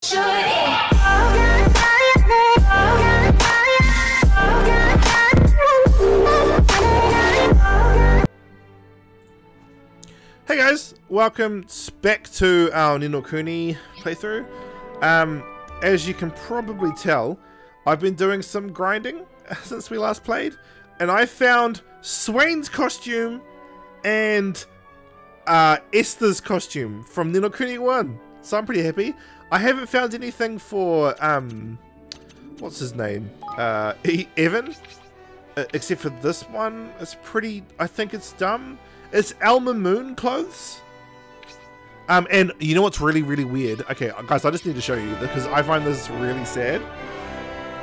Hey guys, welcome back to our Ni no Kuni playthrough. As you can probably tell, I've been doing some grinding since we last played, and I found Swain's costume and Esther's costume from Ni no Kuni 1, so I'm pretty happy. I haven't found anything for, what's his name? Evan? Except for this one. It's pretty, I think it's dumb. It's Alma Moon clothes. And you know what's really, really weird? Okay, guys, I just need to show you because I find this really sad.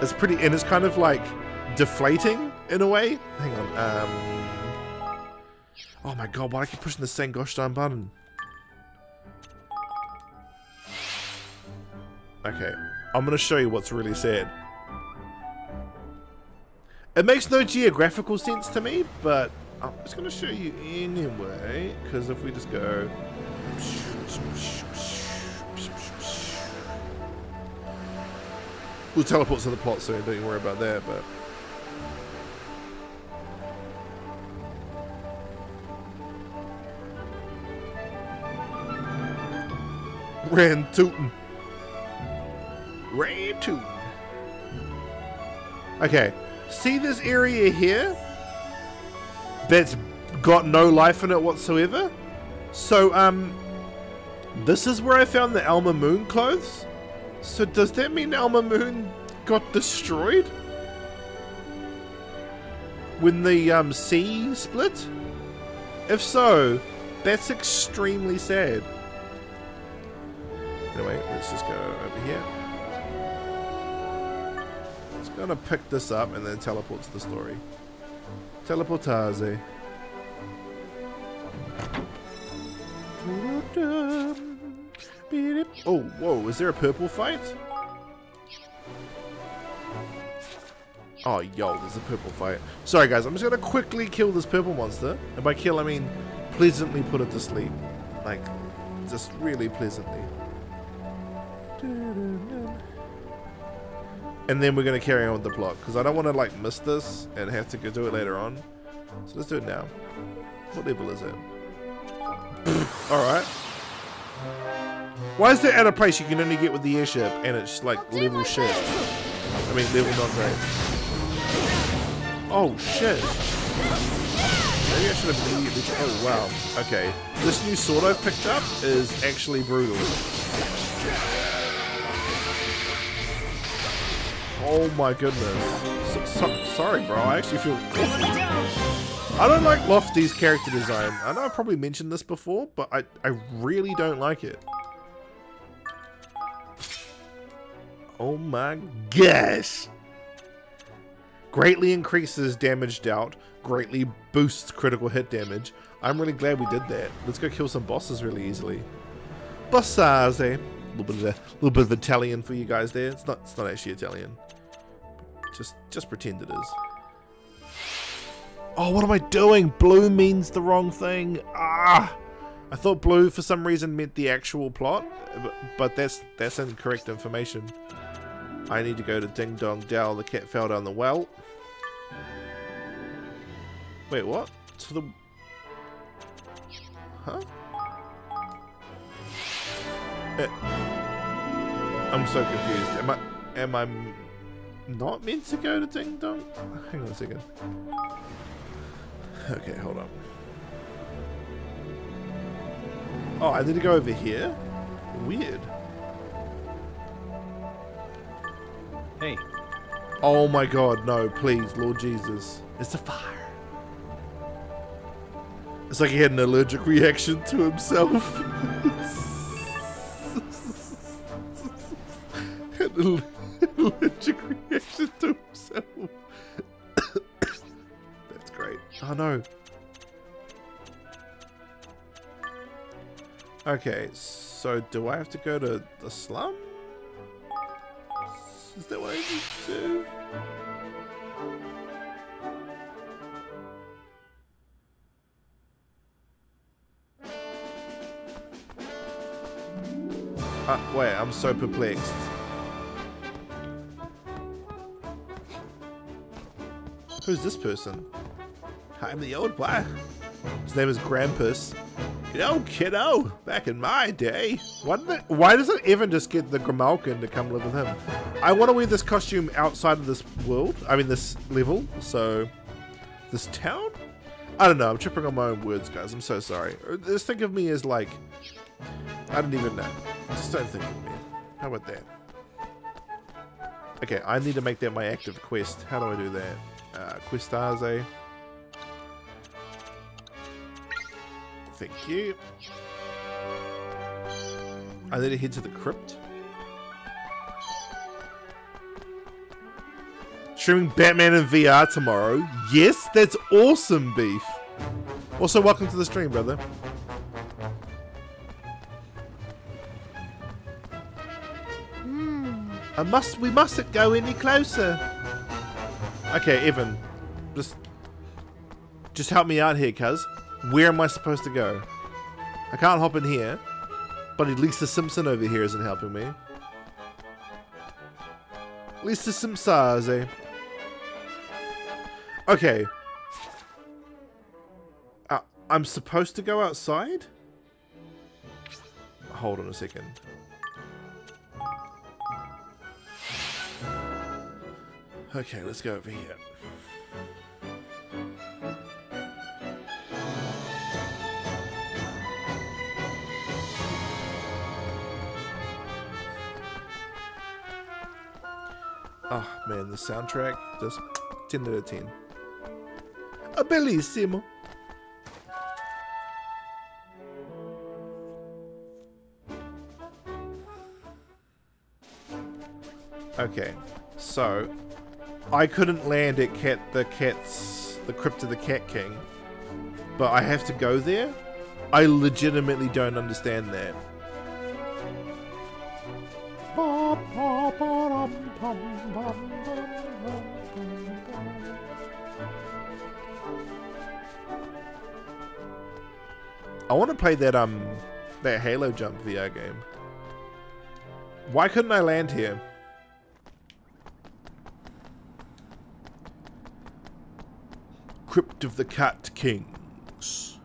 It's pretty, and it's kind of like deflating in a way. Hang on. Oh my god, why do I keep pushing the same gosh darn button? Okay, I'm gonna show you what's really sad. It makes no geographical sense to me, but I'm just going to show you anyway, because if we just go... We'll teleport to the plot soon, don't you worry about that, but... Rantootin'. Okay, see this area here? That's got no life in it whatsoever. So, this is where I found the Alma Moon clothes. So does that mean Alma Moon got destroyed? When the, sea split? If so, that's extremely sad. Anyway, let's just go over here. It's gonna pick this up and then teleport to the story. Teleportaze. Oh, whoa, is there a purple fight? Oh, yo, there's a purple fight. Sorry, guys, I'm just gonna quickly kill this purple monster. And by kill, I mean pleasantly put it to sleep. Like, just really pleasantly. And then we're going to carry on with the plot, because I don't want to like miss this and have to go do it later on. So let's do it now. What level is it? Alright. Why is that at a place you can only get with the airship and it's like level shit? I mean level not great. Oh shit. Maybe I should have immediately... Oh wow. Okay. This new sword I've picked up is actually brutal. Oh my goodness. Sorry, bro. I actually feel awful. I don't like Lofty's character design. I know I probably mentioned this before, but I really don't like it. Oh my gosh. Greatly increases damage dealt. Greatly boosts critical hit damage. I'm really glad we did that. Let's go kill some bosses really easily. Bosses, eh? A little bit of Italian for you guys there. It's not actually Italian. Just pretend it is. Oh, what am I doing? Blue means the wrong thing. Ah! I thought blue for some reason meant the actual plot, but that's incorrect information. I need to go to Ding Dong Dell. The cat fell down the well. Wait, what? To the... Huh? I'm so confused. Am I not meant to go to Ding Dong? Hang on a second. Okay, hold on. Oh, I need to go over here? Weird. Hey. Oh my god, no, please, Lord Jesus. It's a fire. It's like he had an allergic reaction to himself. An allergic reaction to himself. That's great. Oh no. Okay, so do I have to go to the slum? Is that what I need to do? Wait, I'm so perplexed. Who's this person? I'm the old boy. His name is Grampus. You know, kiddo, back in my day. Why doesn't Evan just get the Grimalkin to come live with him? I want to wear this costume outside of this world. I mean, this level. So, this town? I don't know. I'm tripping on my own words, guys. I'm so sorry. Just think of me as like... I don't even know. Just don't think of me. How about that? Okay, I need to make that my active quest. How do I do that? Questase. Thank you. I need to head to the crypt. Streaming Batman in VR tomorrow. Yes, that's awesome, Beef. Also, welcome to the stream, brother. We mustn't go any closer. Okay, Evan. Just help me out here, cuz. Where am I supposed to go? I can't hop in here. But at least the Simpson over here isn't helping me. At least the Simpsons, eh? Okay. I'm supposed to go outside? Hold on a second. Okay, let's go over here. Oh man, the soundtrack, just 10 out of 10. Bellissimo. Okay, so I couldn't land at the Crypt of the Cat King, but I have to go there? I legitimately don't understand that. I want to play that Halo Jump VR game. Why couldn't I land here? Crypt of the Cat Kings.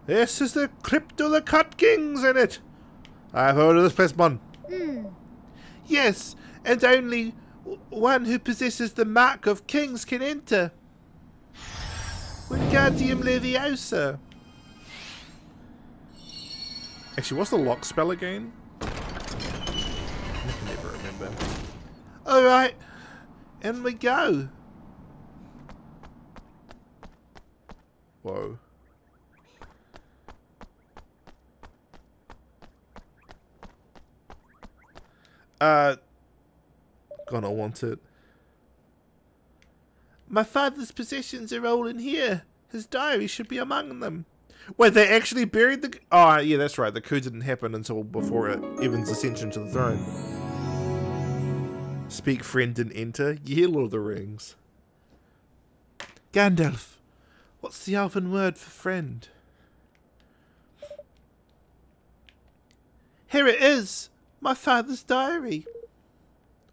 This is the Crypt of the Cat Kings in it. I've heard of this place, man. Yes, and only one who possesses the mark of kings can enter. Wingardium Leviosa. Actually, what's the lock spell again? I can never remember. Alright, and we go. Whoa. Gonna want it. My father's possessions are all in here. His diary should be among them. Wait, they actually buried the... Oh, yeah, that's right. The coup didn't happen until before Evan's ascension to the throne. Speak, friend, and enter. Yeah, Lord of the Rings. Gandalf. What's the elven word for friend? Here it is. My father's diary.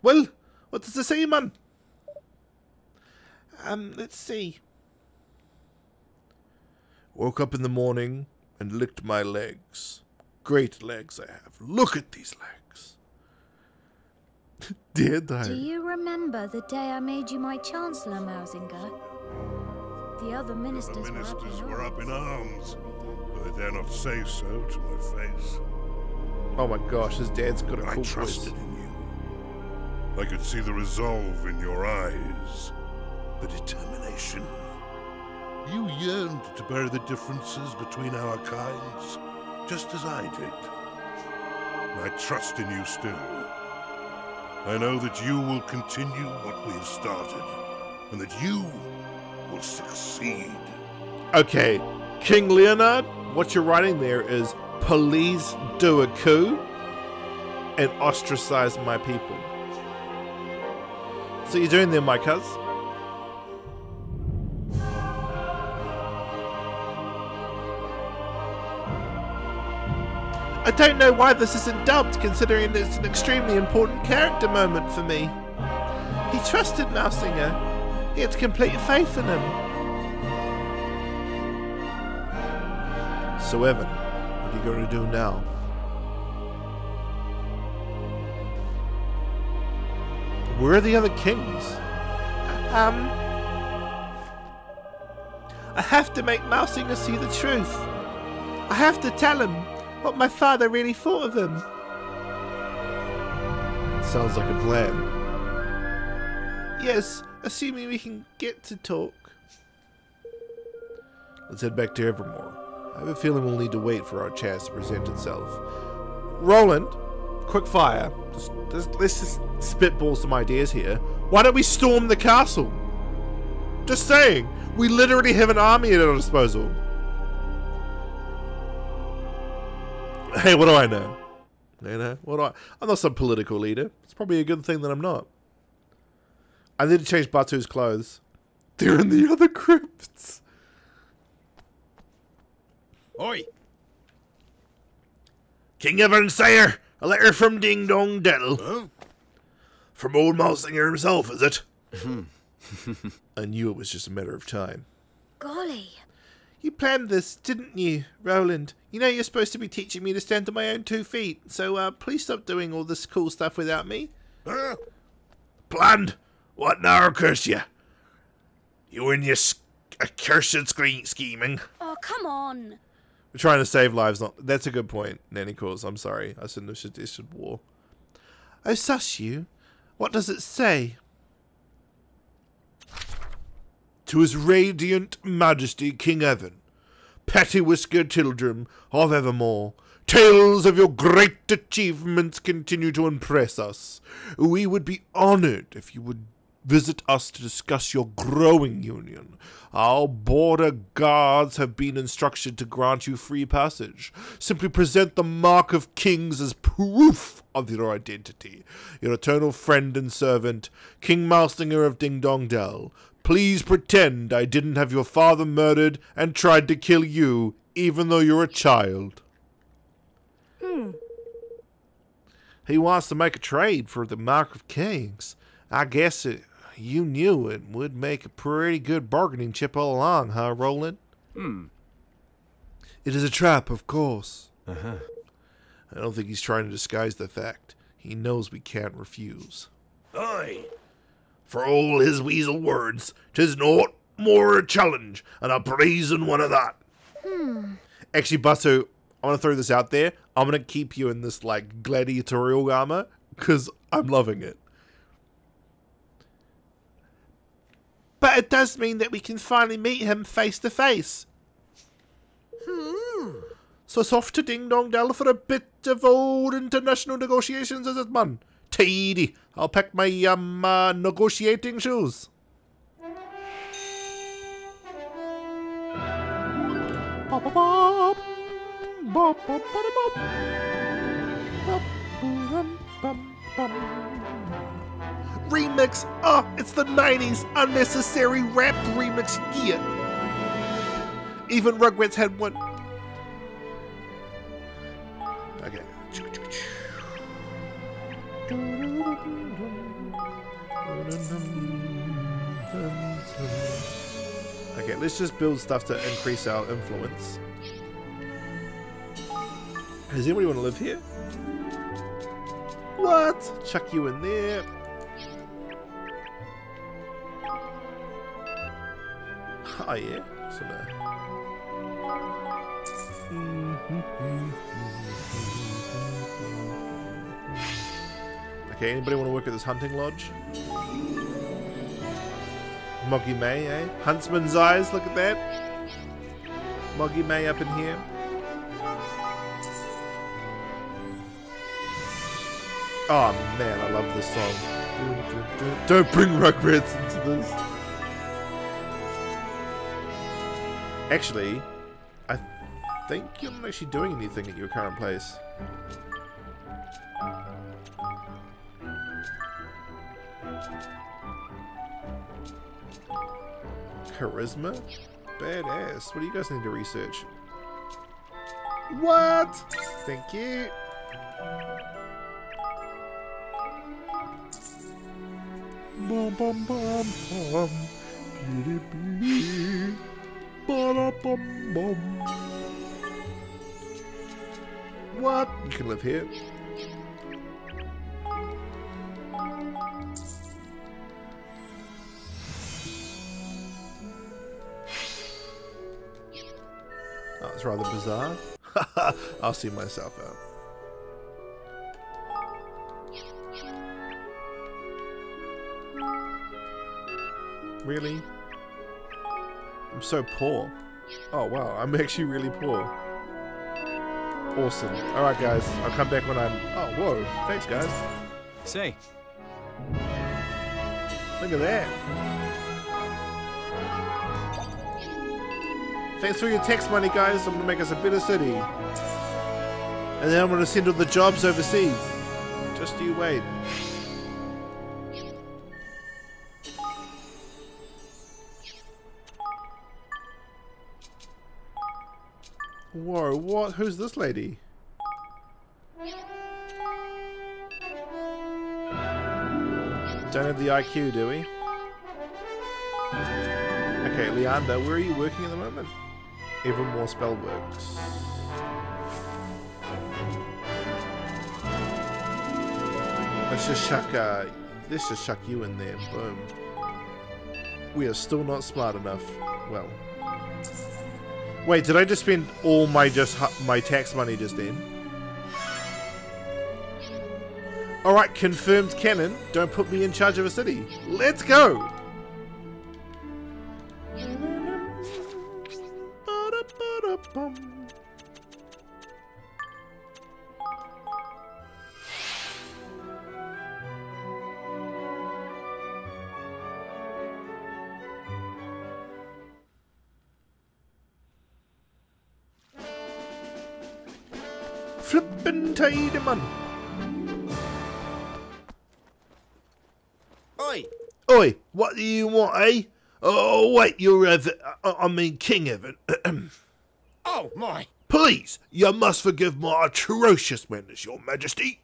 Well, what does it say, man? Let's see. Woke up in the morning and licked my legs. Great legs I have. Look at these legs. Dear diary. Do you remember the day I made you my Chancellor, Mausinger? The other ministers were up in arms. But they dare not say so to my face. Oh my gosh, his dad's got a cool voice. I trusted in you. I could see the resolve in your eyes. The determination. You yearned to bury the differences between our kinds, just as I did. I trust in you still. I know that you will continue what we have started, and that you will succeed. Okay, King Leonard, what you're writing there is, please do a coup and ostracize my people. So you're doing there, my cuz? I don't know why this isn't dubbed, considering it's an extremely important character moment for me. He trusted Mousinger. He had complete faith in him. So Evan, what are you going to do now? Where are the other kings? I have to make Mousinger see the truth. I have to tell him what my father really thought of him. Sounds like a plan. Yes, assuming we can get to talk. Let's head back to Evermore. I have a feeling we'll need to wait for our chance to present itself. Roland, quick fire. Let's just spitball some ideas here. Why don't we storm the castle? Just saying. We literally have an army at our disposal. Hey, what do I know? You know, I'm not some political leader. It's probably a good thing that I'm not. I need to change Batu's clothes. They're in the other crypts. Oi! King Evan, sire, a letter from Ding Dong Dell. Huh? From old Mousinger himself, is it? I knew it was just a matter of time. Golly. You planned this, didn't you, Roland? You know you're supposed to be teaching me to stand on my own 2 feet, so please stop doing all this cool stuff without me. Huh? Planned? What now, curse you? You and your accursed scheming. Oh, come on. We're trying to save lives, not... That's a good point, Nanny Calls. I'm sorry. I shouldn't have suggested war. Oh, sus you. What does it say? To his radiant majesty, King Evan, petty-whiskered children of Evermore, tales of your great achievements continue to impress us. We would be honored if you would visit us to discuss your growing union. Our border guards have been instructed to grant you free passage. Simply present the mark of kings as proof of your identity. Your eternal friend and servant, King Mousinger of Ding Dong Dell. Please pretend I didn't have your father murdered and tried to kill you, even though you're a child. He wants to make a trade for the Mark of Kings. I guess you knew it would make a pretty good bargaining chip all along, huh, Roland? It is a trap, of course. I don't think he's trying to disguise the fact. He knows we can't refuse. Aye. For all his weasel words, 'tis naught more a challenge, and a brazen one of that. Actually, Batu, I want to throw this out there. I'm going to keep you in this, like, gladiatorial armor, because I'm loving it. But it does mean that we can finally meet him face to face. So it's off to Ding Dong Dell for a bit of old international negotiations, is it, man? Tidy. I'll pack my negotiating shoes. Remix. Oh, it's the 90s unnecessary rap remix gear. Even Rugrats had one. Okay. Okay, let's just build stuff to increase our influence. Does anybody want to live here? What? Chuck you in there. Oh yeah, so no. Okay, anybody want to work at this hunting lodge? Moggy May, eh? Huntsman's eyes, look at that. Moggy May up in here. Oh man, I love this song. Don't bring Rugrats into this. Actually, I think you're not actually doing anything at your current place. Charisma? Badass. What do you guys need to research? What? Thank you. Bum bum bum bum. Beady beady. Ba bum bum. What? You can live here. Oh, it's rather bizarre. I'll see myself out. Really? I'm so poor. Oh wow, I'm actually really poor. Awesome. Alright guys, I'll come back when I'm... Oh, whoa. Thanks guys. Say. Look at that. Thanks for your tax money guys. I'm gonna make us a better city. And then I'm gonna send all the jobs overseas. Just you wait. Whoa, what? Who's this lady? Don't have the IQ, do we? Okay, Leander, where are you working at the moment? Even more spell works. Let's just chuck you in there. Boom. We are still not smart enough. Well. Wait, did I just spend all my tax money just then? Alright, confirmed canon. Don't put me in charge of a city. Let's go! Flippin' tidy man. Oi! Oi, what do you want, eh? Oh, wait, you're I mean King Evan. Oh, my! Please, you must forgive my atrocious manners, your majesty.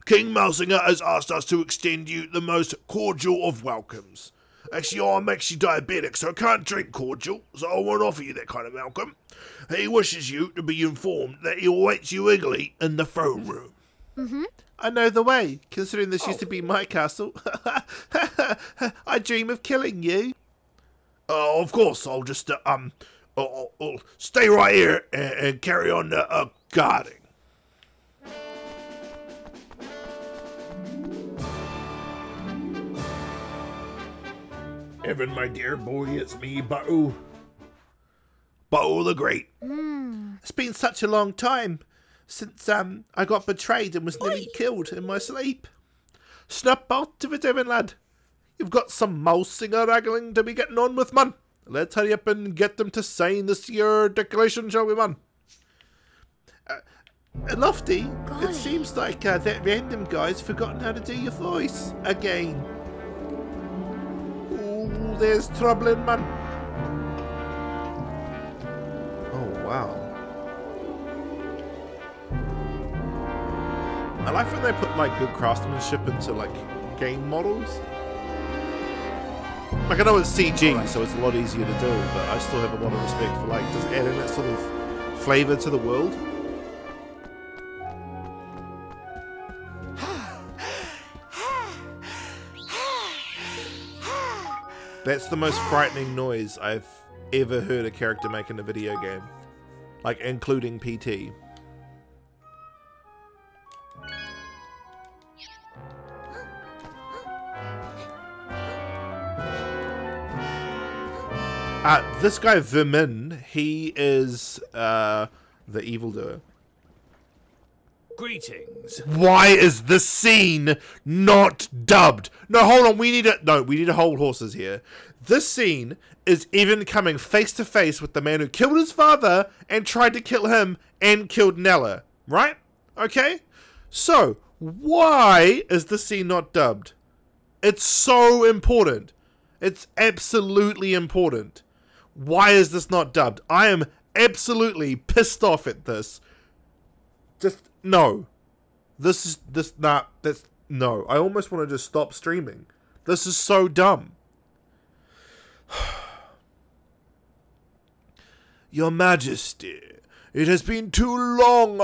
King Mousinger has asked us to extend you the most cordial of welcomes. Actually, I'm actually diabetic, so I can't drink cordial, so I won't offer you that kind of welcome. He wishes you to be informed that he awaits you eagerly in the throne room. Mm-hmm. I know the way, considering this used to be my castle. I dream of killing you. Of course, I'll just, I'll stay right here and carry on guarding. Evan, my dear boy, it's me, Ba'u. Ba'u the Great. It's been such a long time since I got betrayed and was nearly killed in my sleep. Snap out of it, Evan lad. You've got some Mousinger wrangling to be getting on with, man. Let's hurry up and get them to sign this year declaration, shall we, man? Lofty, it seems like that random guy's forgotten how to do your voice again. Ooh, there's trouble in, man. Oh, wow. I like when they put, like, good craftsmanship into, like, game models. Like, I know it's CG, so it's a lot easier to do, but I still have a lot of respect for, like, just adding that sort of flavor to the world. That's the most frightening noise I've ever heard a character make in a video game. Like, including PT. This guy, Vermin, he is, the evildoer. Greetings. Why is this scene not dubbed? No, hold on, we need to hold horses here. This scene is even coming face to face with the man who killed his father and tried to kill him and killed Nella, right? Okay? So, why is this scene not dubbed? It's so important. It's absolutely important. Why is this not dubbed? I am absolutely pissed off at this. Just, no. No. I almost want to just stop streaming. This is so dumb. Your Majesty, it has been too long,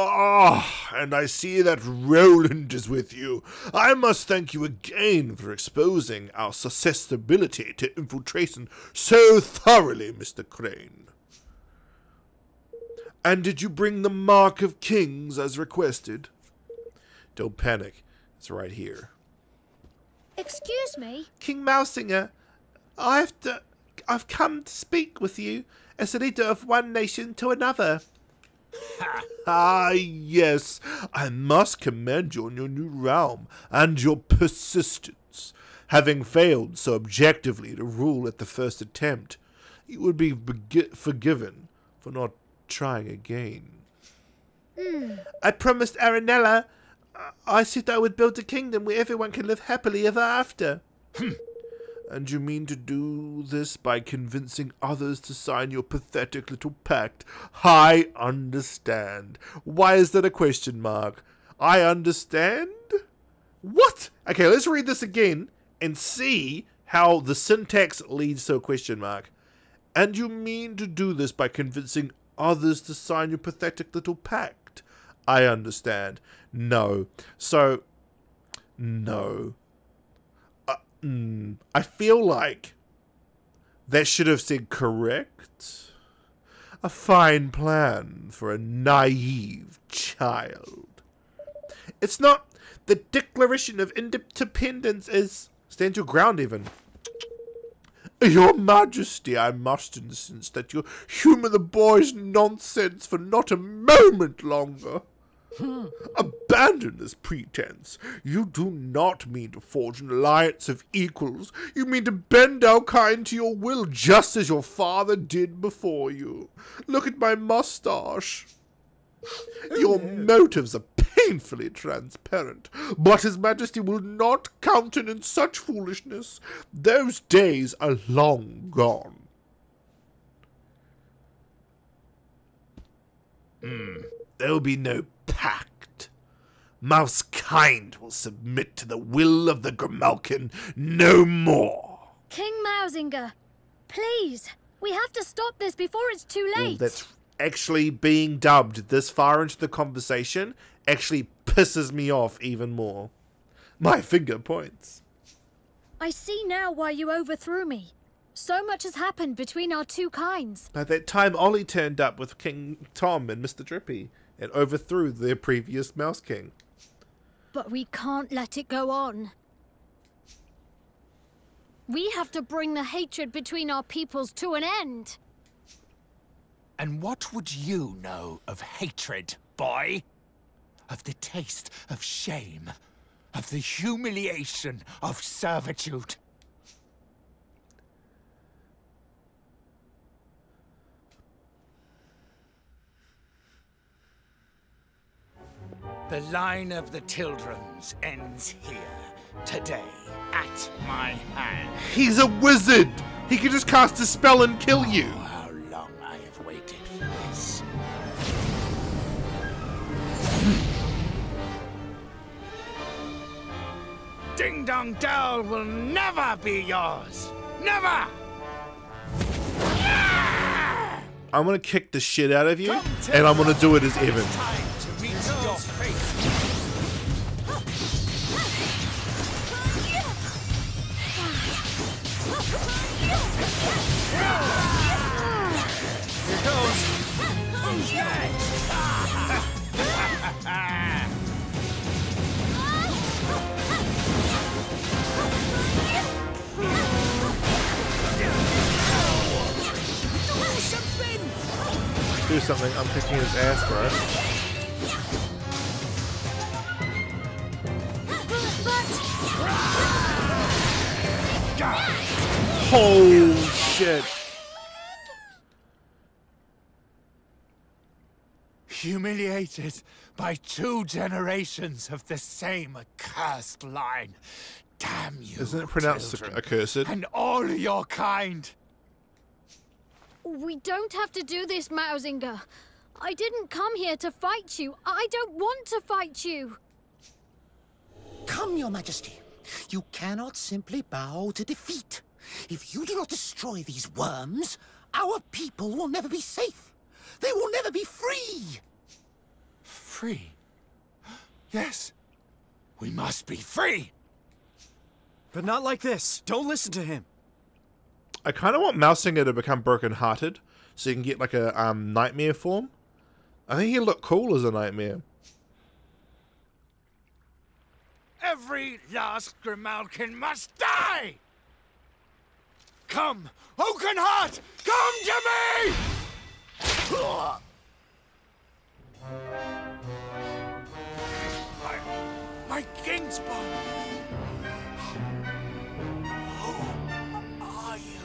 and I see that Roland is with you. I must thank you again for exposing our susceptibility to infiltration so thoroughly, Mr. Crane. And did you bring the Mark of Kings as requested? Don't panic, it's right here. Excuse me? King Mousinger, I've come to speak with you as a leader of one nation to another. Ah, yes, I must commend you on your new realm and your persistence. Having failed so objectively to rule at the first attempt, you would be forgiven for not trying again. I promised Aranella I said I would build a kingdom where everyone can live happily ever after. And you mean to do this by convincing others to sign your pathetic little pact? I understand. Why is that a question mark? I understand? What? Okay, let's read this again and see how the syntax leads to a question mark. And you mean to do this by convincing others to sign your pathetic little pact? I understand. No. So, no. I feel like that should have said correct. A fine plan for a naive child. It's not. The Declaration of Independence is. Stand your ground, even. Your Majesty, I must insist that you humour the boy's nonsense for not a moment longer. Abandon this pretense. You do not mean to forge an alliance of equals. You mean to bend our kind to your will, just as your father did before you. Look at my mustache. Your motives are painfully transparent, but His Majesty will not countenance such foolishness. Those days are long gone. There will be no pact. Mouse kind will submit to the will of the Grimalkin no more. King Mousinger, please, we have to stop this before it's too late. Ooh, that's actually being dubbed this far into the conversation actually pisses me off even more. My finger points. I see now why you overthrew me. So much has happened between our two kinds. By that time, Ollie turned up with King Tom and Mr. Drippy and overthrew their previous Mouse King. But we can't let it go on. We have to bring the hatred between our peoples to an end. And what would you know of hatred, boy? Of the taste of shame, of the humiliation of servitude. The line of the Tildrams ends here, today, at my hand. He's a wizard! He can just cast a spell and kill you! Oh, how long I have waited for this. Ding Dong Dell will never be yours! Never! I'm gonna kick the shit out of you, and I'm gonna do it as Evan. Time to meet your fate. Here goes. Who's next? Do something, I'm kicking his ass, bro. Holy shit. Humiliated by 2 generations of the same accursed line. Damn you, Isn't it pronounced children, accursed? and all your kind. We don't have to do this, Mousinger. I didn't come here to fight you. I don't want to fight you. Come, Your Majesty. You cannot simply bow to defeat. If you do not destroy these worms, our people will never be safe. They will never be free. Free? Yes. We must be free. But not like this. Don't listen to him. I kind of want Mousinger to become broken-hearted, so you can get like a nightmare form. I think he'd look cool as a nightmare. Every last Grimalkin must die! Come, Oakenheart! Come to me! My Kingsbone! Who are you?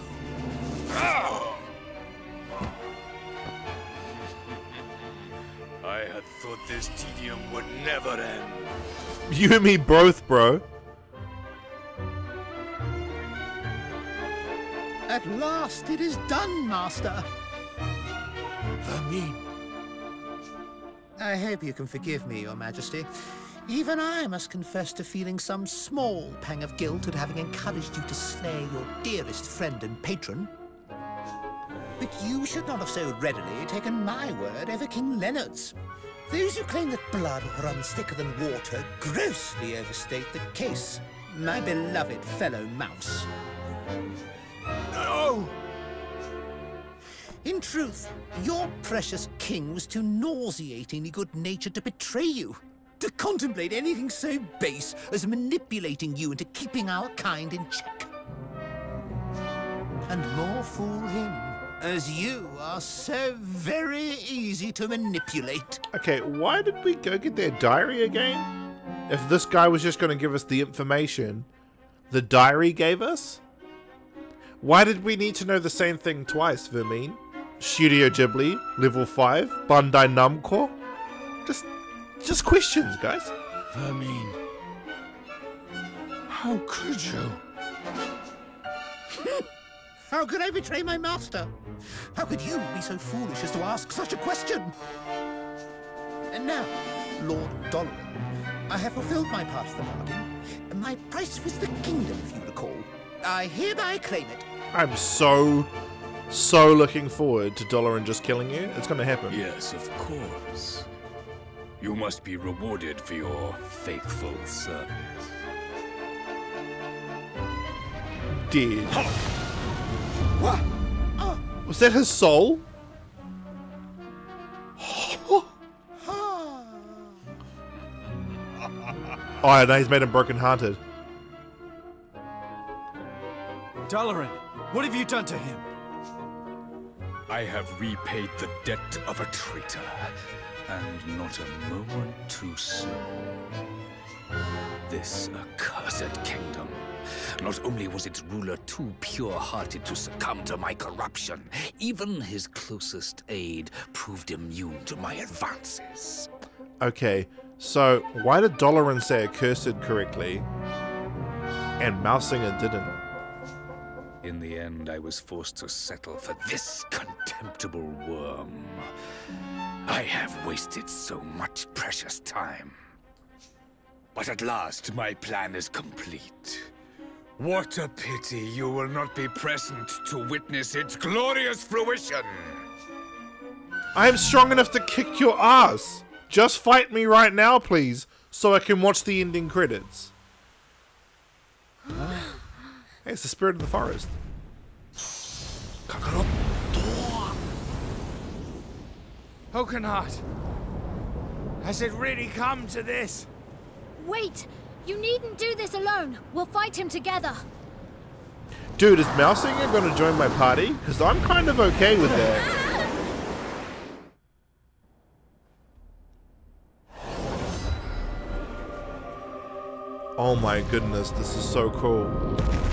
I had thought this tedium would never end. You and me both, bro. At last it is done, Master. Vermine. I hope you can forgive me, Your Majesty. Even I must confess to feeling some small pang of guilt at having encouraged you to slay your dearest friend and patron. But you should not have so readily taken my word over King Leonard's. Those who claim that blood runs thicker than water grossly overstate the case, my beloved fellow mouse. No! In truth, your precious king was too nauseatingly good-natured to betray you. To contemplate anything so base as manipulating you into keeping our kind in check. And more fool him, as you are so very easy to manipulate. Okay, why did we go get their diary again? If this guy was just going to give us the information the diary gave us? Why did we need to know the same thing twice, Vermine? Studio Ghibli, level 5, Bandai Namco? Just questions, guys. Vermine. How could you? How could I betray my master? How could you be so foolish as to ask such a question? And now, Lord Doloran, I have fulfilled my part of the bargain. My price was the kingdom, if you recall. I hereby claim it. I'm so looking forward to Doloran just killing you. It's going to happen. Yes, of course. You must be rewarded for your faithful service. Dead. Was that his soul? Oh, now he's made him broken-hearted. Doloran, what have you done to him? I have repaid the debt of a traitor, and not a moment too soon. This accursed kingdom. Not only was its ruler too pure-hearted to succumb to my corruption, even his closest aide proved immune to my advances. Okay, so why did Doloran say accursed correctly and Mousinger didn't? In the end, I was forced to settle for this contemptible worm. I have wasted so much precious time. But at last, my plan is complete. What a pity you will not be present to witness its glorious fruition! I am strong enough to kick your ass! Just fight me right now, please, so I can watch the ending credits. Hey, it's the spirit of the forest. Oakenheart! Has it really come to this? Wait! You needn't do this alone. We'll fight him together. Dude, is Mousinger going to join my party? Because I'm kind of okay with that. Oh my goodness, this is so cool.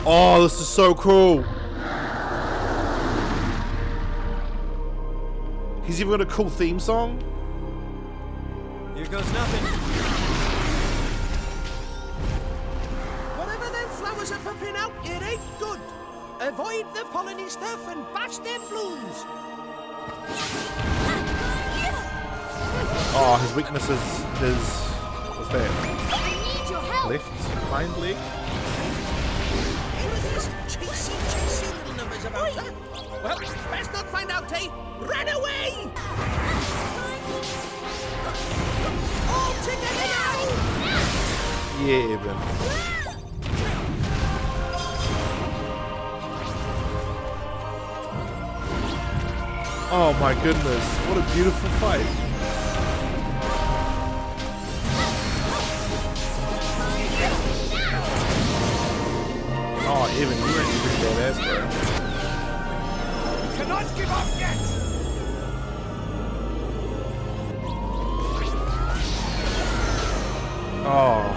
Oh, this is so cool. He's even got a cool theme song. Here goes nothing. Whatever them flowers are popping out, it ain't good. Avoid the polleny stuff and bash them blooms. Oh, his weakness is his... What's that? I need your help. Left hind leg? Here it is. Chasey, little numbers about her. Well, best not find out, eh? Run away! All together now! Yeah, Evan. Oh my goodness, what a beautiful fight. Oh, Evan, you actually pretty badass, bro. Cannot give up yet! Oh.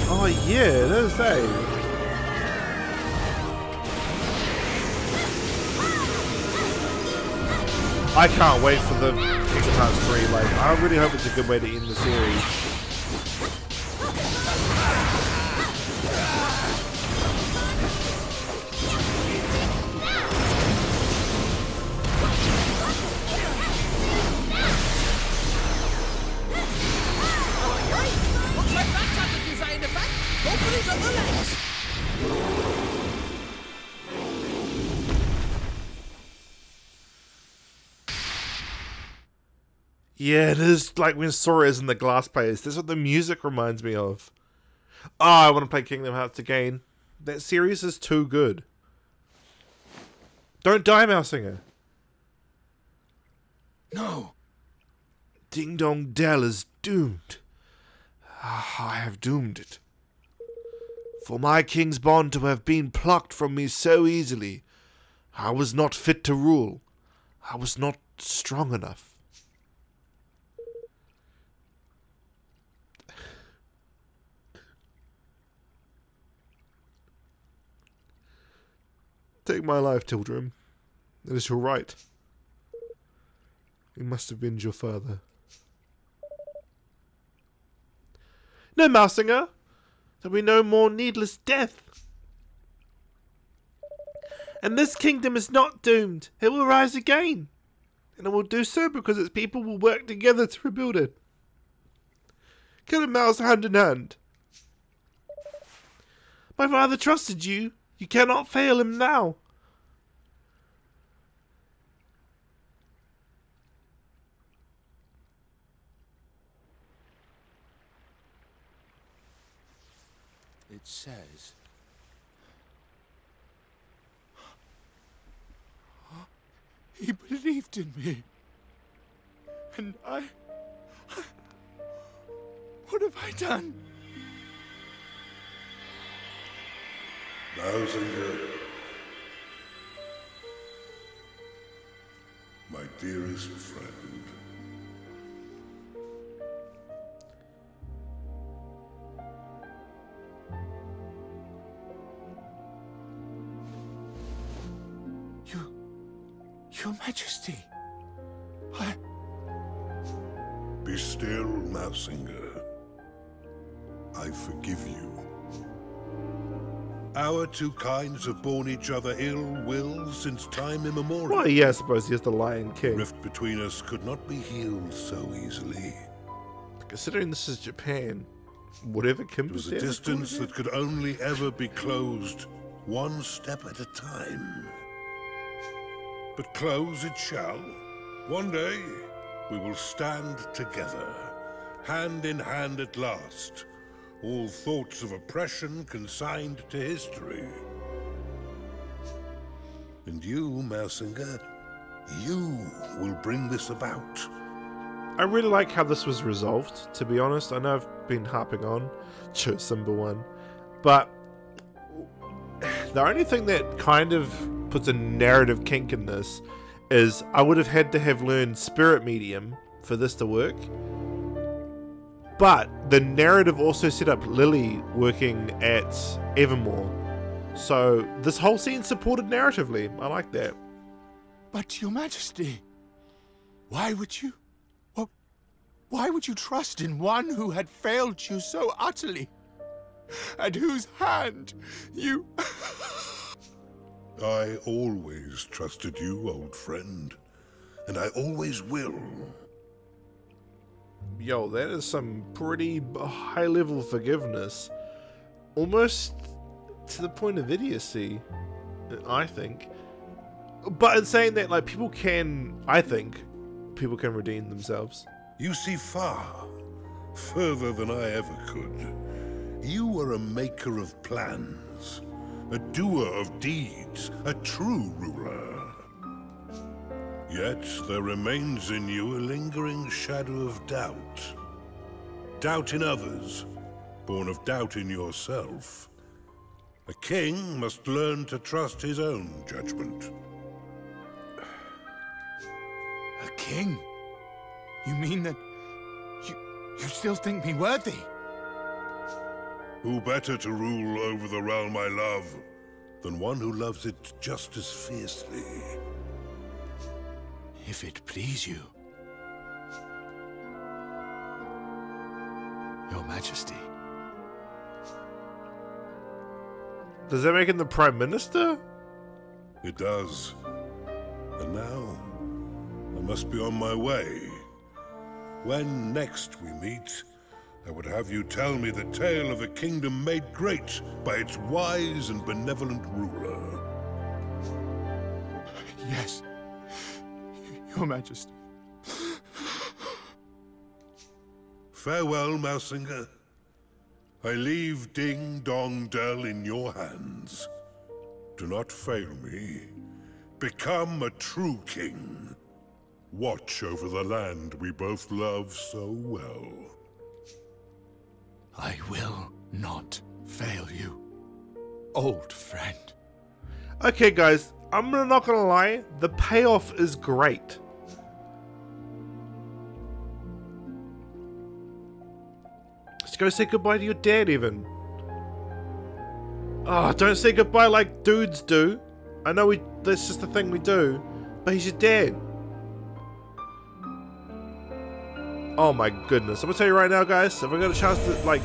Oh yeah, there's that. I can't wait for the Kingdom Hearts 3. Like, I really hope it's a good way to end the series. Looks like that's how the design effect. Go for his other legs. Yeah, it is like when Sora is in the glass players. That's what the music reminds me of. Oh, I want to play Kingdom Hearts again. That series is too good. Don't die, Mousinger. No. Ding Dong Dell is doomed. I have doomed it. For my king's bond to have been plucked from me so easily, I was not fit to rule. I was not strong enough. Take my life, Tildrum. It is your right. You must avenge your father. No, Mousinger. There'll be no more needless death. And this kingdom is not doomed. It will rise again. And it will do so because its people will work together to rebuild it. Kill a mouse hand in hand. My father trusted you. You cannot fail him now. It says... He believed in me. And I... What have I done? Mousinger, my dearest friend. Your Majesty, Be still, Mousinger. I forgive you. Our two kinds have borne each other ill will since time immemorial. Well, yeah, I suppose he is the Lion King. Rift between us could not be healed so easily. Considering this is Japan, whatever Kim It was said, a distance that could only ever be closed one step at a time. But close it shall. One day, we will stand together, hand in hand at last, all thoughts of oppression consigned to history. And you, Mousinger, you will bring this about. I really like how this was resolved, to be honest. I know I've been harping on Simba 1, but the only thing that kind of puts a narrative kink in this is I would have had to have learned Spirit Medium for this to work. But the narrative also set up Lily working at Evermore. So this whole scene supported narratively. I like that. but Your Majesty, why would you trust in one who had failed you so utterly, and whose hand you... I always trusted you, old friend. and I always will. Yo, that is some pretty high-level forgiveness. Almost to the point of idiocy, I think. But in saying that, like, people can, I think, people can redeem themselves. You see far, further than I ever could. You are a maker of plans, a doer of deeds, a true ruler. Yet there remains in you a lingering shadow of doubt. Doubt in others, born of doubt in yourself. A king must learn to trust his own judgment. A king? You mean that you still think me worthy? Who better to rule over the realm I love than one who loves it just as fiercely? If it please you. Your Majesty. Does that make him the Prime Minister? It does. And now, I must be on my way. When next we meet, I would have you tell me the tale of a kingdom made great by its wise and benevolent ruler. Yes, Your Majesty. Farewell, Mousinger. I leave Ding Dong Dell in your hands. Do not fail me. Become a true king. Watch over the land we both love so well. I will not fail you, old friend. Okay, guys, I'm not gonna lie, the payoff is great. Let's go say goodbye to your dad, even. Oh, don't say goodbye like dudes do. I know that's just the thing we do, but he's your dad. Oh my goodness. I'm gonna tell you right now, guys, if I got a chance to, like,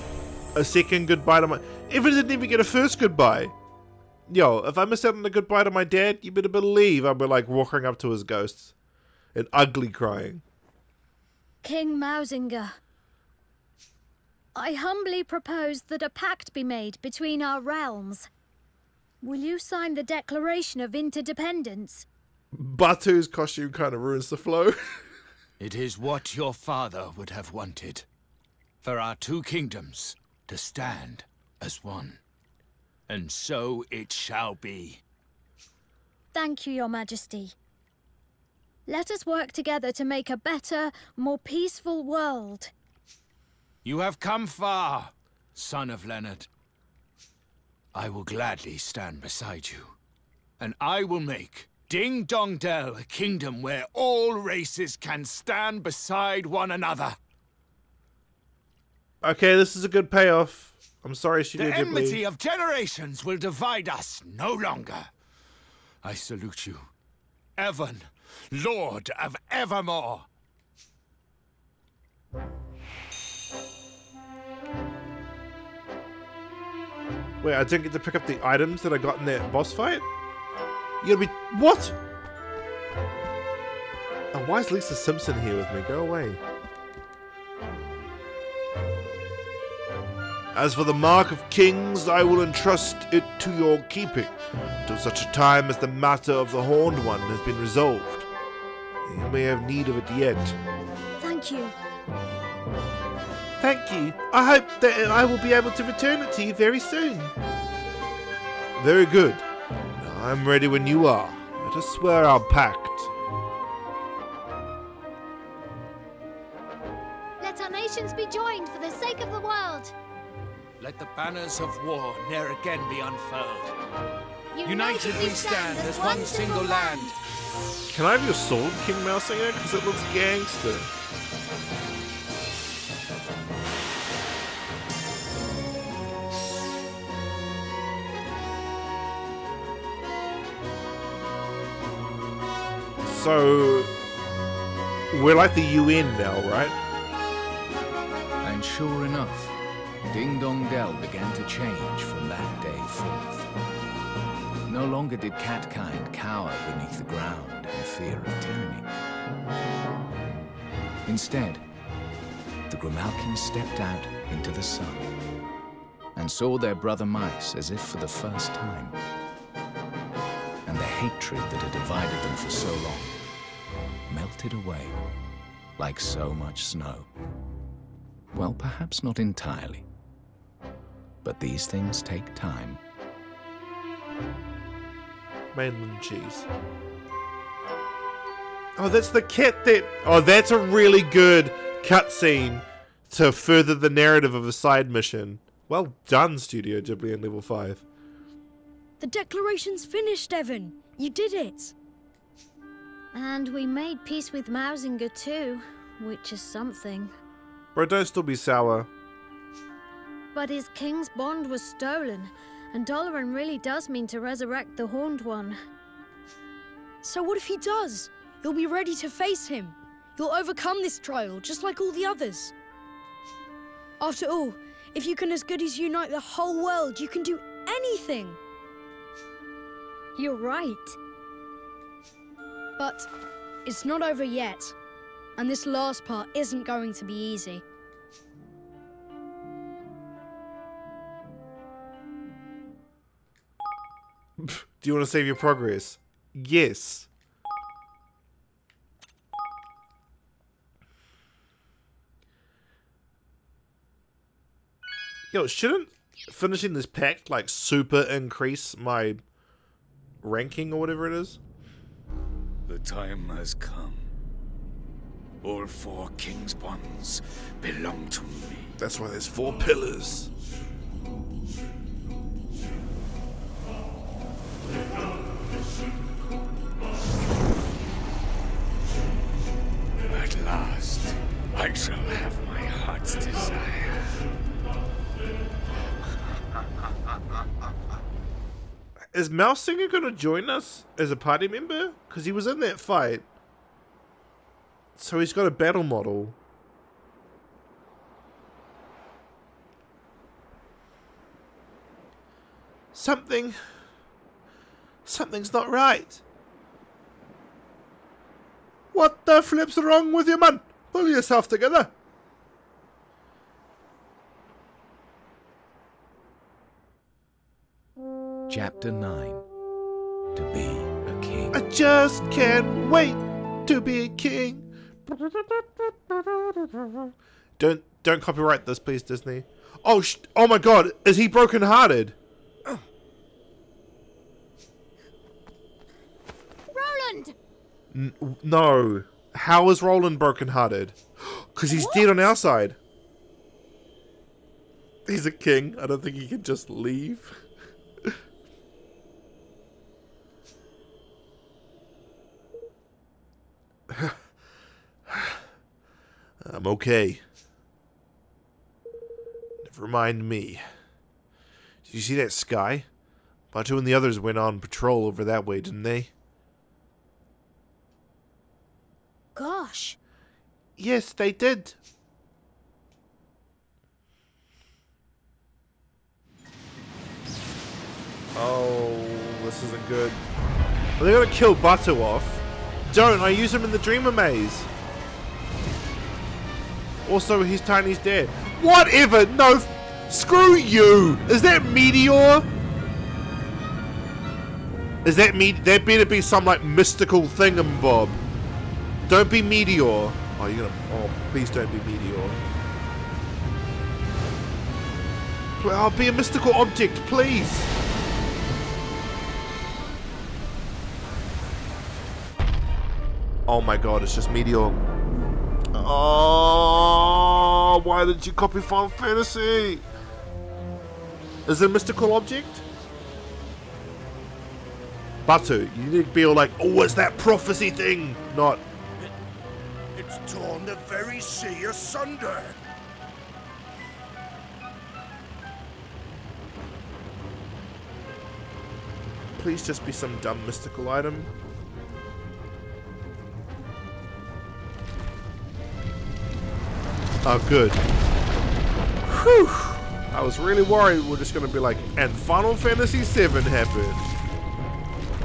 a second goodbye to my... If I didn't even get a first goodbye. Yo, if I missed out on a goodbye to my dad, you better believe I'll be, like, walking up to his ghost and ugly crying. King Mousinger, I humbly propose that a pact be made between our realms. Will you sign the Declaration of Interdependence? Batu's costume kind of ruins the flow. It is what your father would have wanted. For our two kingdoms to stand as one. And so it shall be. Thank you, Your Majesty. Let us work together to make a better, more peaceful world. You have come far, son of Leonard. I will gladly stand beside you. And I will make Ding Dong Dell a kingdom where all races can stand beside one another. Okay, this is a good payoff. I'm sorry, Studio The Ghibli. enmity of generations will divide us no longer. I salute you, Evan, Lord of Evermore. Wait, I didn't get to pick up the items that I got in that boss fight? You gotta be... What? Oh, why is Lisa Simpson here with me? Go away. As for the Mark of Kings, I will entrust it to your keeping, till such a time as the matter of the Horned One has been resolved. You may have need of it yet. Thank you. Thank you. I hope that I will be able to return it to you very soon. Very good. Now I'm ready when you are. Let us swear our pact. Let our nations be joined for the sake of the world. Let the banners of war ne'er again be unfurled. United we stand as one single land. Can I have your sword, King Mousinger? Because it looks gangster. So, we're like the UN now, right? And sure enough, Ding Dong Dell began to change from that day forth. No longer did catkind cower beneath the ground in fear of tyranny. Instead, the Grimalkins stepped out into the sun and saw their brother mice as if for the first time. And the hatred that had divided them for so long melted away like so much snow. Well, perhaps not entirely, but these things take time. Mainland cheese. Oh, that's the cat that... Oh, that's a really good cutscene to further the narrative of a side mission. Well done, Studio Ghibli in level 5. The declaration's finished, Evan. You did it. And we made peace with Mausinger too, which is something. Bro, don't still be sour. But his king's bond was stolen, and Doloran really does mean to resurrect the Horned One. So what if he does? You'll be ready to face him. You'll overcome this trial, just like all the others. After all, if you can as good as unite the whole world, you can do anything. You're right. But it's not over yet. And this last part isn't going to be easy. Do you want to save your progress? Yes. Yo, shouldn't finishing this pact like super increase my ranking or whatever it is? The time has come. All 4 king's bonds belong to me. That's why there's 4 pillars. At last, I shall have my heart's desire. Is Mausinger going to join us as a party member? Because he was in that fight. So he's got a battle model. Something's not right. What the flip's wrong with you, man? Pull yourself together. Chapter 9. To be a king. I just can't wait to be a king. Don't copyright this, please, Disney. Oh, oh my God, is he broken-hearted? Roland! No. How is Roland broken-hearted? Because he's dead on our side. He's a king. I don't think he can just leave. I'm okay. Never mind me. Did you see that sky? Batu and the others went on patrol over that way, didn't they? Gosh. Yes, they did. Oh, this isn't good. Well, they gotta kill Batu off. Don't, I use him in the Dreamer Maze. Also, his Tiny's dead. Whatever, no, screw you. Is that Meteor? Is that that better be some like mystical thingamabob. Don't be Meteor. Oh, you're gonna, oh, please don't be Meteor. I'll be a mystical object, please. Oh my God, it's just Meteor. Oh, why did you copy Final Fantasy? Is it a mystical object? Batu, you need to be all like, oh, it's that prophecy thing, not. It's torn the very sea asunder. Please just be some dumb mystical item. Oh, good. Whew. I was really worried we're just going to be like, and Final Fantasy VII happened.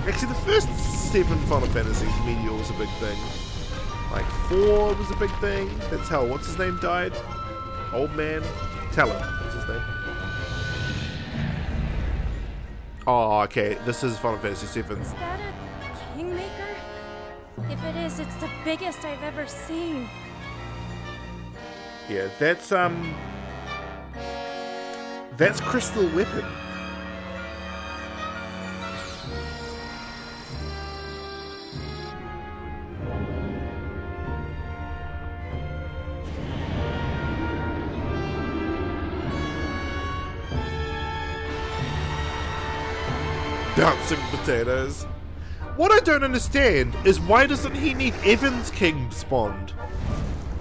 Actually, the first 7 Final Fantasies, Meteor was a big thing. Like 4 was a big thing. That's how, what's his name died? Old man? Talon, what's his name? Oh, okay, this is Final Fantasy VII. Is that a Kingmaker? If it is, it's the biggest I've ever seen. Yeah, that's Crystal Weapon. Bouncing potatoes. What I don't understand is why doesn't he need Evan's King spawned?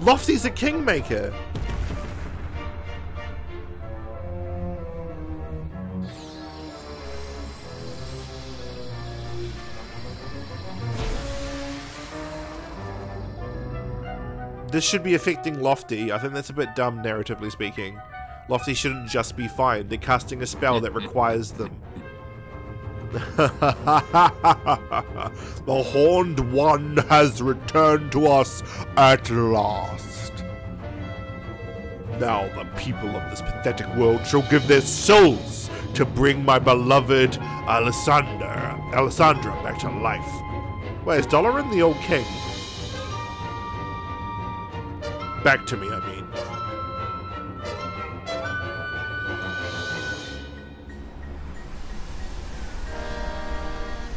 Lofty's a Kingmaker. This should be affecting Lofty. I think that's a bit dumb, narratively speaking. Lofty shouldn't just be fine. They're casting a spell that requires them. The Horned One has returned to us at last. Now the people of this pathetic world shall give their souls to bring my beloved Alessandra back to life. Wait, is Dolaran the old king? Back to me, I mean.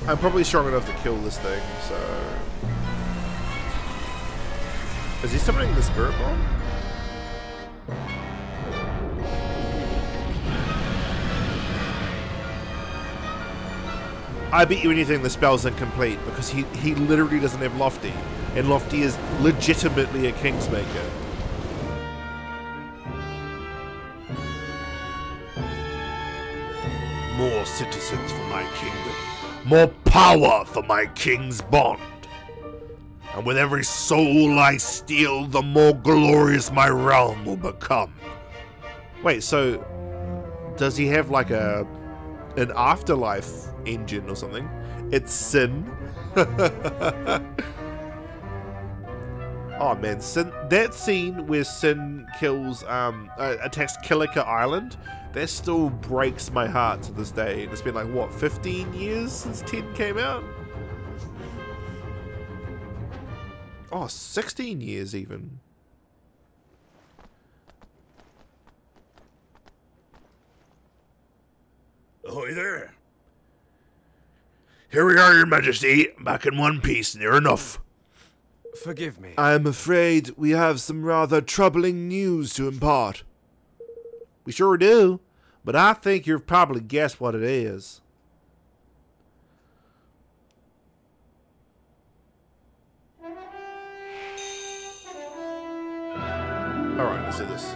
I'm probably strong enough to kill this thing, so... Is he summoning the Spirit Bomb? I bet you anything the spell's incomplete, because he literally doesn't have Lofty. And Lofty is legitimately a Kingsmaker. More citizens for my kingdom. More power for my king's bond. And with every soul I steal, the more glorious my realm will become. Wait, so does he have like an afterlife engine or something? It's Sin. Oh man, Sin, that scene where Sin kills, attacks Kilika Island, that still breaks my heart to this day. And it's been like, what, 15 years since 10 came out? Oh, 16 years even. Ahoy there. Here we are, Your Majesty, back in one piece, near enough. Forgive me. I'm afraid we have some rather troubling news to impart. We sure do, but I think you've probably guessed what it is. Alright, let's do this.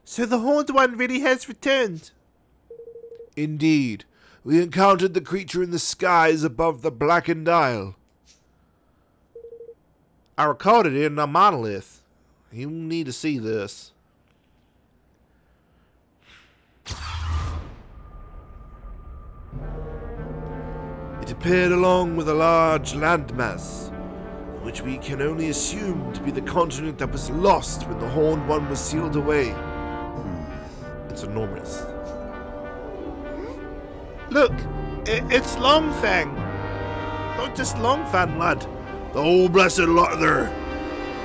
So the Horned One really has returned. Indeed. We encountered the creature in the skies above the Blackened Isle. I recorded it in a monolith. You need to see this. It appeared along with a large landmass, which we can only assume to be the continent that was lost when the Horned One was sealed away. It's enormous. Look, it's Longfang. Not just Longfang, lad. The whole blessed lot there.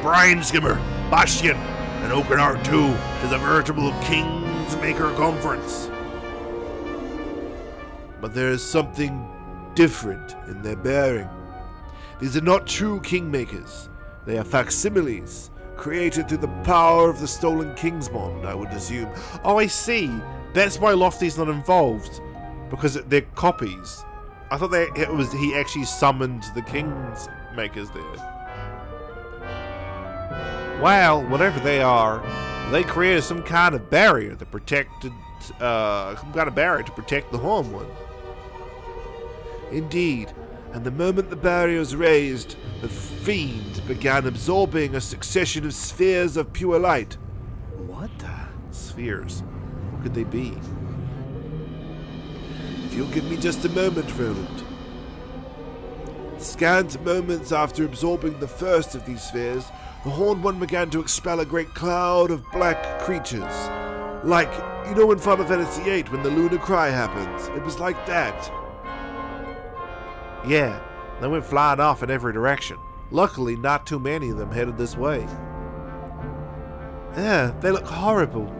Brine Skimmer, Bastion, and Oakenheart too. Tis a veritable Kingsmaker conference. But there is something different in their bearing. These are not true Kingmakers. They are facsimiles, created through the power of the stolen King's Bond, I would assume. Oh, I see. That's why Lofty's not involved. Because they're copies. I thought he actually summoned the Kingsmakers there. Well, whatever they are, they created some kind of barrier that protected, some kind of barrier to protect the Horned One. Indeed. And the moment the barrier was raised, the fiend began absorbing a succession of spheres of pure light. What the? Spheres. What could they be? If you'll give me just a moment, Revenant. Scant moments after absorbing the first of these spheres, the Horned One began to expel a great cloud of black creatures. Like, you know in Final Fantasy VIII when the Lunar Cry happens? It was like that. Yeah, they went flying off in every direction. Luckily, not too many of them headed this way. Yeah, they look horrible.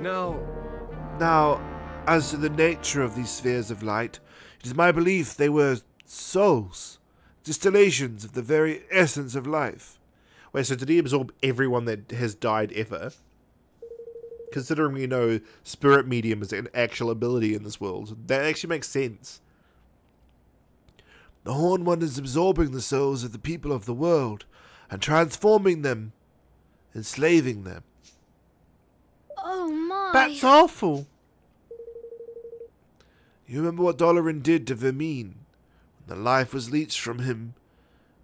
Now, as to the nature of these spheres of light, it is my belief they were souls, distillations of the very essence of life. Wait, so did he absorb everyone that has died ever? Considering we know spirit medium is an actual ability in this world, that actually makes sense. The Horned One is absorbing the souls of the people of the world and transforming them, enslaving them. Oh my! That's awful! You remember what Dolorin did to Vermine, when the life was leached from him,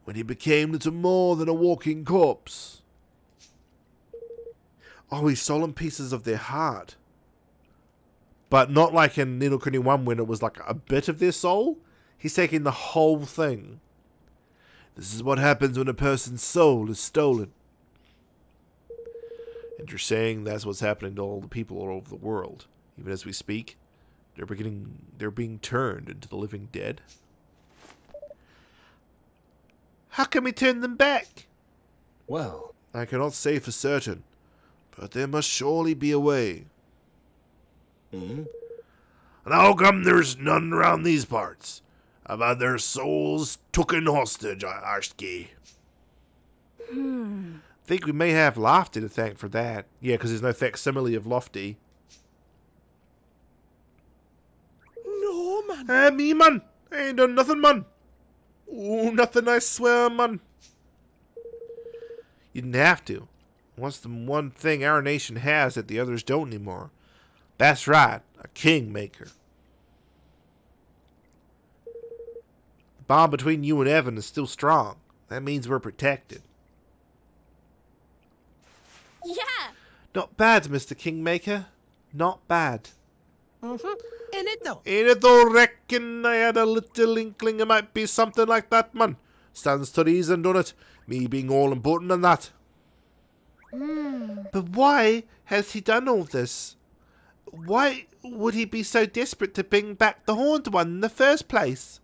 when he became little more than a walking corpse? Oh, he's stolen pieces of their heart. But not like in Ni no Kuni 1 when it was like a bit of their soul. He's taking the whole thing. This is what happens when a person's soul is stolen. And you're saying that's what's happening to all the people all over the world. Even as we speak, they're being turned into the living dead. How can we turn them back? Well, I cannot say for certain, but there must surely be a way. And how come there's none around these parts? I've had their souls taken hostage, Arski. Think we may have Lofty to thank for that. Yeah, because there's no facsimile of Lofty. No, man. Me, man. I ain't done nothing, man. Oh, nothing, I swear, man. You didn't have to. What's the one thing our nation has that the others don't anymore? That's right, a kingmaker. The bond between you and Evan is still strong. That means we're protected. Yeah! Not bad, Mr. Kingmaker. Not bad. Ain't it though? Ain't it though, reckon I had a little inkling it might be something like that, man. Stands to reason, don't it? Me being all important and that. But why has he done all this? Why would he be so desperate to bring back the Horned One in the first place?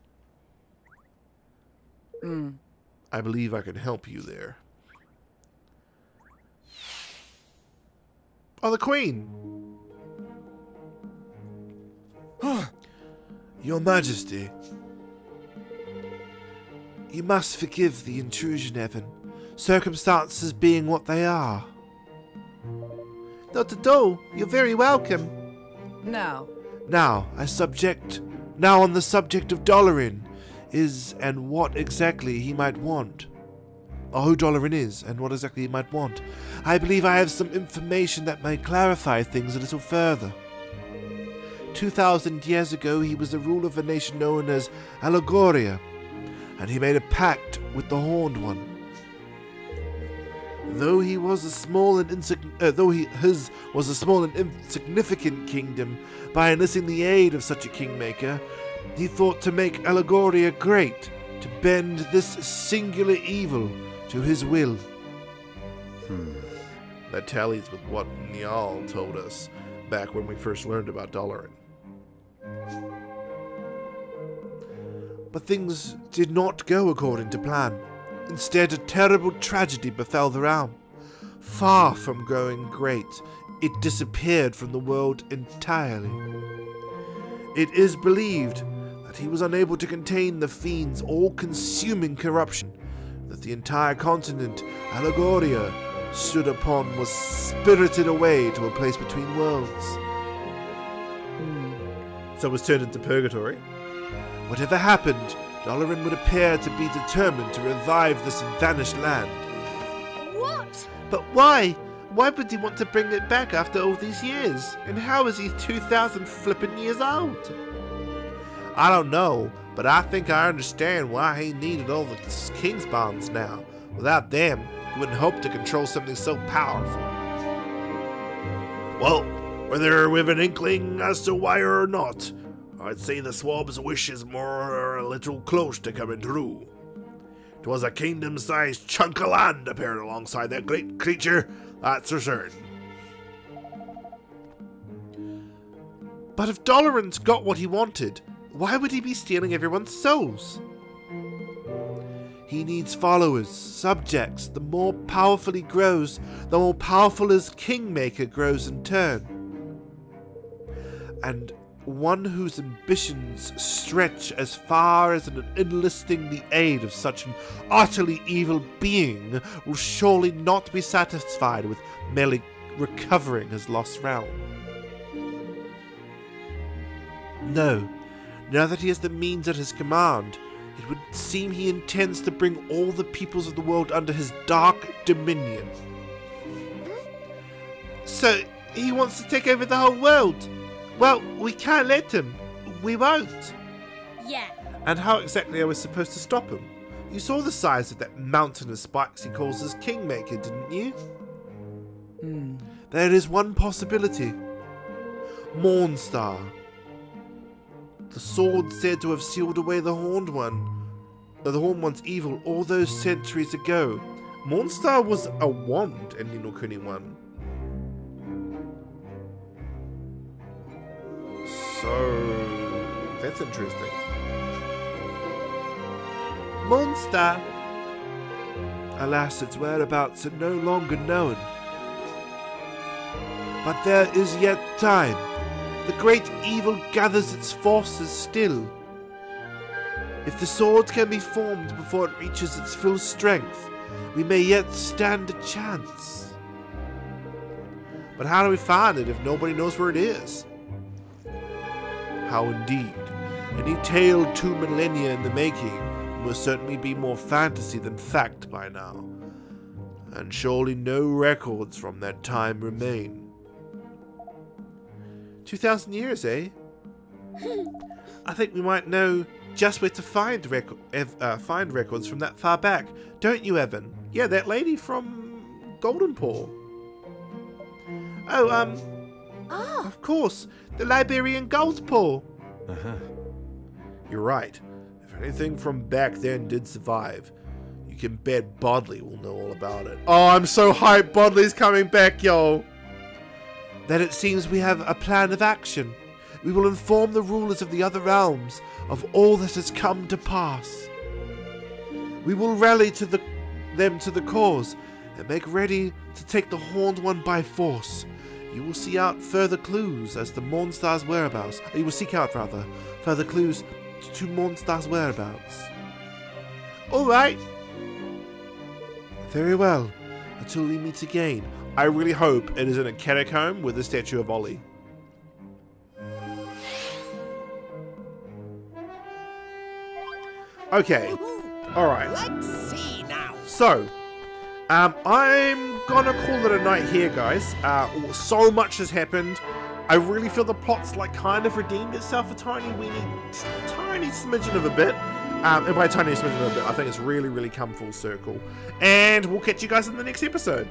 I believe I can help you there. Oh, the Queen! Your Majesty, you must forgive the intrusion, Evan. Circumstances being what they are. Not at all. You're very welcome. Now on the subject of Dolorin is and what exactly he might want. Or who Dolorin is and what exactly he might want. I believe I have some information that may clarify things a little further. 2,000 years ago, he was the ruler of a nation known as Allegoria, and he made a pact with the Horned One. Though his was a small and insignificant kingdom, by enlisting the aid of such a kingmaker, he thought to make Allegoria great, to bend this singular evil to his will. That tallies with what Niall told us back when we first learned about Dolorin. But things did not go according to plan. Instead, a terrible tragedy befell the realm. Far from growing great, it disappeared from the world entirely. It is believed that he was unable to contain the fiend's all-consuming corruption, that the entire continent Allegoria stood upon was spirited away to a place between worlds. So it was turned into purgatory. Whatever happened, Dolorin would appear to be determined to revive this vanished land. What? But why? Why would he want to bring it back after all these years? And how is he 2,000 flippin' years old? I don't know, but I think I understand why he needed all the king's bonds now. Without them, he wouldn't hope to control something so powerful. Well, Whether with an inkling as to why or not, I'd say the swab's wish is more a little close to coming true. 'Twas a kingdom-sized chunk of land appeared alongside that great creature, that's for certain. But if Doloran's got what he wanted, why would he be stealing everyone's souls? He needs followers, subjects. The more powerful he grows, the more powerful his kingmaker grows in turn. And one whose ambitions stretch as far as enlisting the aid of such an utterly evil being will surely not be satisfied with merely recovering his lost realm. No, now that he has the means at his command, it would seem he intends to bring all the peoples of the world under his dark dominion. So, he wants to take over the whole world? Well, we can't let him. We won't. Yeah. And how exactly are we supposed to stop him? You saw the size of that mountain of spikes he calls his kingmaker, didn't you? There is one possibility. Mornstar. The sword said to have sealed away the Horned One. The Horned One's evil all those centuries ago. Mornstar was a wand in Ni no Kuni 1. So, that's interesting. Mornstar. Alas, its whereabouts are no longer known. But there is yet time. The great evil gathers its forces still. If the sword can be formed before it reaches its full strength, we may yet stand a chance. But how do we find it if nobody knows where it is? How indeed. Any tale 2 millennia in the making will certainly be more fantasy than fact by now. And surely no records from that time remain. 2,000 years, eh? I think we might know just where to find records from that far back. Don't you, Evan? Yeah, that lady from Golden Paw. Oh, of course, the library in Goldpaw. You're right. If anything from back then did survive, you can bet Bodley will know all about it. Oh, I'm so hyped Bodley's coming back, yo! Then it seems we have a plan of action. We will inform the rulers of the other realms of all that has come to pass. We will rally them to the cause and make ready to take the Horned One by force. You will seek out further clues as to Mornstar's whereabouts. You will seek out, rather, further clues to Mornstar's whereabouts. Alright. Very well. Until we meet again. I really hope it is in a catacomb with a statue of Ollie. Okay. Alright. Let's see now. So, I'm gonna call it a night here, guys. So much has happened. I really feel the plot's like kind of redeemed itself a tiny smidgen of a bit. And by tiny smidgen of a bit, I think it's really come full circle. And we'll catch you guys in the next episode.